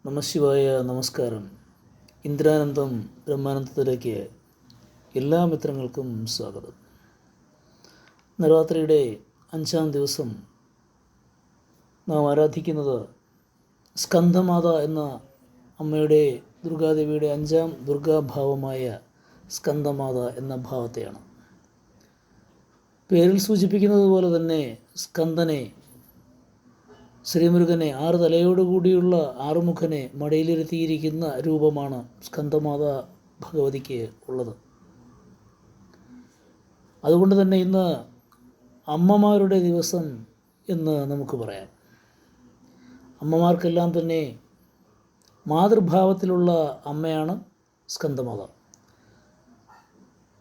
നമശിവായ. നമസ്കാരം. ഇന്ദ്രാനന്ദം ബ്രഹ്മാനന്ദത്തിലേക്ക് എല്ലാ മിത്രങ്ങൾക്കും സ്വാഗതം. നവരാത്രിയുടെ 5-ാം ദിവസം നാം ആരാധിക്കുന്നത് സ്കന്ദമാത എന്ന അമ്മയുടെ ദുർഗാദേവിയുടെ 5-ാം ദുർഗാഭാവമായ സ്കന്ദമാത എന്ന ഭാവത്തെയാണ്. പേരിൽ സൂചിപ്പിക്കുന്നത് പോലെ തന്നെ സ്കന്ദനെ, ശ്രീമുരുകനെ, 6 തലയോടുകൂടിയുള്ള ആറുമുഖനെ മടിയിലിരുത്തിയിരിക്കുന്ന രൂപമാണ് സ്കന്ദമാത ഭഗവതിക്ക് ഉള്ളത്. അതുകൊണ്ട് തന്നെ ഇന്ന് അമ്മമാരുടെ ദിവസം എന്ന് നമുക്ക് പറയാം. അമ്മമാർക്കെല്ലാം തന്നെ മാതൃഭാവത്തിലുള്ള അമ്മയാണ് സ്കന്ദമാത.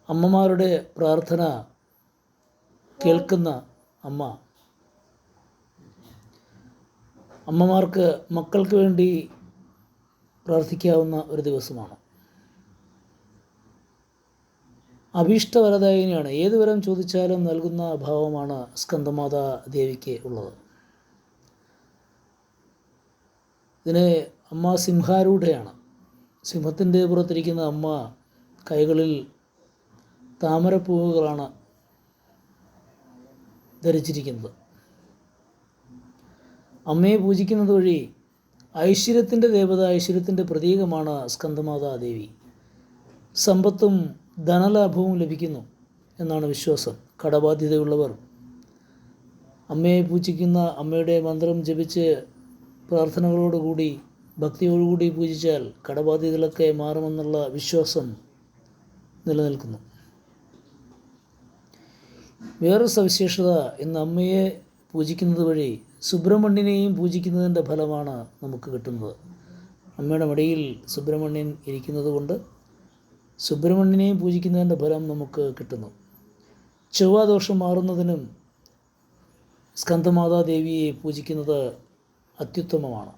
അമ്മമാരുടെ പ്രാർത്ഥന കേൾക്കുന്ന അമ്മ, അമ്മമാർക്ക് മക്കൾക്ക് വേണ്ടി പ്രാർത്ഥിക്കാവുന്ന ഒരു ദിവസമാണ്. അഭീഷ്ടവരദായിനിയാണ്. ഏത് വരം ചോദിച്ചാലും നൽകുന്ന ഭാവമാണ് സ്കന്ദമാത ദേവിക്ക് ഉള്ളത്. ഇതിന് അമ്മ സിംഹാരൂഢയാണ്. സിംഹത്തിൻ്റെ പുറത്തിരിക്കുന്ന അമ്മ കൈകളിൽ താമരപ്പൂവുകളാണ് ധരിച്ചിരിക്കുന്നത്. അമ്മയെ പൂജിക്കുന്നത് വഴി ഐശ്വര്യത്തിൻ്റെ ദേവത, ഐശ്വര്യത്തിൻ്റെ പ്രതീകമാണ് സ്കന്ദമാതാ ദേവി. സമ്പത്തും ധനലാഭവും ലഭിക്കുന്നു എന്നാണ് വിശ്വാസം. കടബാധ്യതയുള്ളവർ അമ്മയെ പൂജിക്കുന്ന, അമ്മയുടെ മന്ത്രം ജപിച്ച് പ്രാർത്ഥനകളോടുകൂടി ഭക്തിയോടുകൂടി പൂജിച്ചാൽ കടബാധ്യതകളൊക്കെ മാറുമെന്നുള്ള വിശ്വാസം നിലനിൽക്കുന്നു. വേറൊരു സവിശേഷത, ഇന്ന് അമ്മയെ പൂജിക്കുന്നത് വഴി സുബ്രഹ്മണ്യനെയും പൂജിക്കുന്നതിൻ്റെ ഫലമാണ് നമുക്ക് കിട്ടുന്നത്. അമ്മയുടെ മടിയിൽ സുബ്രഹ്മണ്യൻ ഇരിക്കുന്നത് കൊണ്ട് സുബ്രഹ്മണ്യനെയും പൂജിക്കുന്നതിൻ്റെ ഫലം നമുക്ക് കിട്ടുന്നു. ചൊവ്വാദോഷം മാറുന്നതിനും സ്കന്ദമാതാ ദേവിയെ പൂജിക്കുന്നത് അത്യുത്തമമാണ്.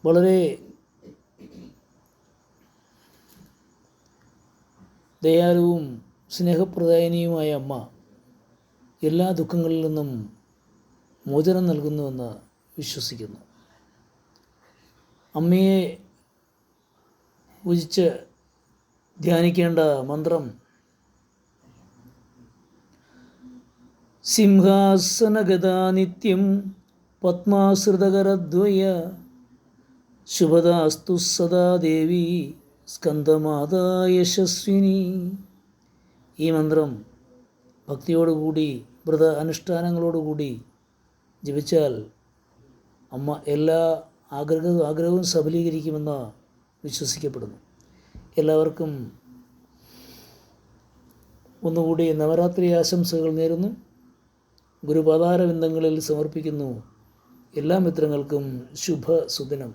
വളരെ ദയാലുവും സ്നേഹപ്രദായിനിയുമായ അമ്മ എല്ലാ ദുഃഖങ്ങളിൽ നിന്നും മോചനം നൽകുന്നുവെന്ന് വിശ്വസിക്കുന്നു. അമ്മയെ പൂജിച്ച് ധ്യാനിക്കേണ്ട മന്ത്രം സിംഹാസനഗതാ നിത്യം പത്മാശ്രിതകരദ്വയ ശുഭദാസ്തു സദാ ദേവി സ്കന്ദമാതാ യശസ്വിനി. ഈ മന്ത്രം ഭക്തിയോടുകൂടി വ്രത അനുഷ്ഠാനങ്ങളോടുകൂടി ജപിച്ചാൽ അമ്മ എല്ലാ ആഗ്രഹവും സഫലീകരിക്കുമെന്ന് വിശ്വസിക്കപ്പെടുന്നു. എല്ലാവർക്കും ഒന്നുകൂടി നവരാത്രി ആശംസകൾ നേരുന്നു. ഗുരുപാദാരവിന്ദങ്ങളിൽ സമർപ്പിക്കുന്നു. എല്ലാ മിത്രങ്ങൾക്കും ശുഭസുദിനം.